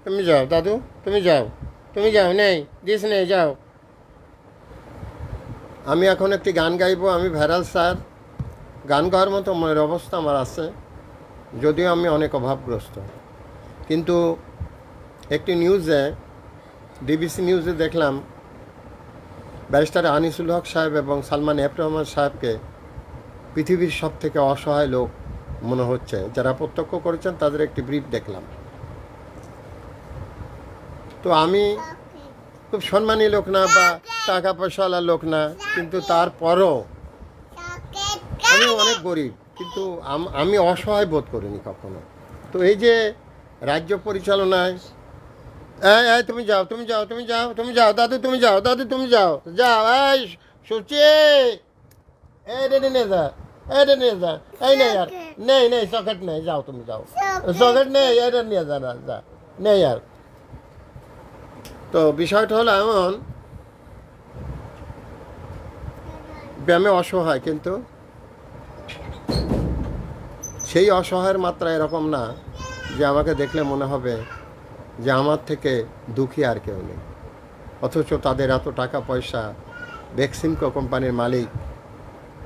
তুমি যাও দাদু, তুমি যাও, তুমি যাও, নেই দিস নেই, যাও। আমি এখন একটি গান গাইবো। আমি ভেরাল স্যার, গান গাওয়ার মতো মনের অবস্থা আমার আছে, যদিও আমি অনেক অভাবগ্রস্ত। কিন্তু একটি নিউজে, ডিবিসি নিউজে দেখলাম ব্যারিস্টার আনিসুল হক সাহেব এবং সালমান এফ রহমান সাহেবকে পৃথিবীর সব থেকে অসহায় লোক মনে হচ্ছে। যারা প্রত্যক্ষ করেছেন তাদের একটি ব্রিফ দেখলাম। তো আমি খুব সম্মানী লোক না বা টাকা পয়সাওয়ালা লোক না, কিন্তু তারপরও আমি অনেক গরিব, কিন্তু আমি অসহায় বোধ করিনি কখনো। তো এই যে রাজ্য পরিচালনায়, এই তুমি যাও, তুমি যাও, তুমি যাও, তুমি যাও দাদু, তুমি যাও দাদু, তুমি যাও, যাও। এই সুচি, এইটা নিয়ে যা, এইটা নিয়ে যা। এই নেই আর, নেই নেই সকেট নেই, যাও তুমি যাও। সকেট নেই, এটা নিয়ে যা, না যা, নেই আর। তো বিষয়টা হলো এমন, আমি অসহায়, কিন্তু সেই অসহায়ের মাত্রা এরকম না যে আমাকে দেখলে মনে হবে যে আমার থেকে দুঃখী আর কেউ নেই। অথচ তাদের এত টাকা পয়সা, বেক্সিমকো কোম্পানির মালিক,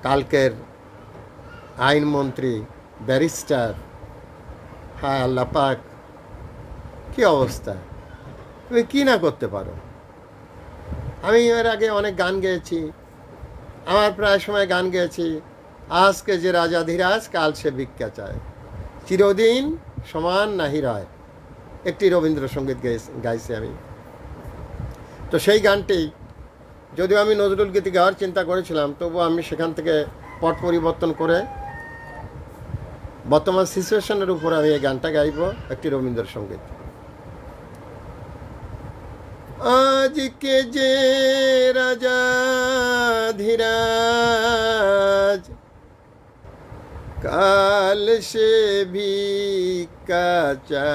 কালকের আইনমন্ত্রী, ব্যারিস্টার, হায় আল্লাহ পাক, কী অবস্থা! তুমি কী না করতে পারো। আমি এর আগে অনেক গান গেয়েছি, আমার প্রায় সময় গান গেয়েছি, আজকে যে রাজাধিরাজ কাল সে ভিক্ষা চায়, চিরদিন সমান নাহি রয়, একটি রবীন্দ্রসঙ্গীত গাইছি আমি। তো সেই গানটি যদিও আমি নজরুল গীতি গাওয়ার চিন্তা করেছিলাম, তবুও আমি সেখান থেকে পট পরিবর্তন করে বর্তমান সিচুয়েশনের উপর আমি এই গানটা গাইব, একটি রবীন্দ্রসঙ্গীত। আজকে যে রাজাধিরাজ কাল সে ভিক্ষা চায়,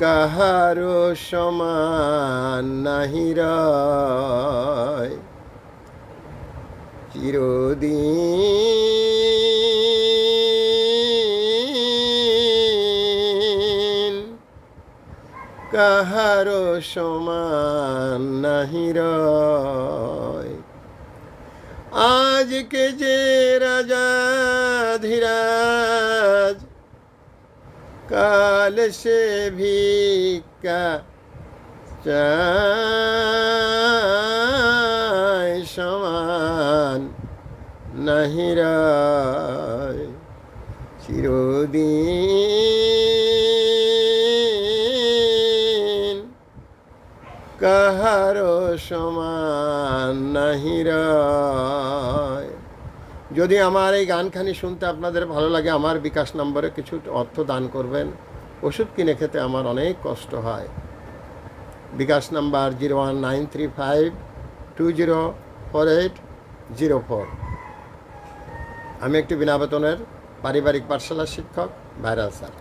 কাহারো সমান নাহি রয়, চিরদিন কাহারো সমান নাহি রয়। আজকে যে রাজাধিরাজ কাল সে ভিক্ষা চায়, সমান নাহি রয়, চিরদিন কাহারো সমান নাহি রয়। যদি আমার এই গানখানি শুনতে আপনাদের ভালো লাগে, আমার বিকাশ নম্বরে কিছু অর্থ দান করবেন। ওষুধ কিনে খেতে আমার অনেক কষ্ট হয়। বিকাশ নাম্বার 01935204804। আমি একটি বিনা বেতনের পারিবারিক পাঠশালার শিক্ষক, ভাইরাল স্যার।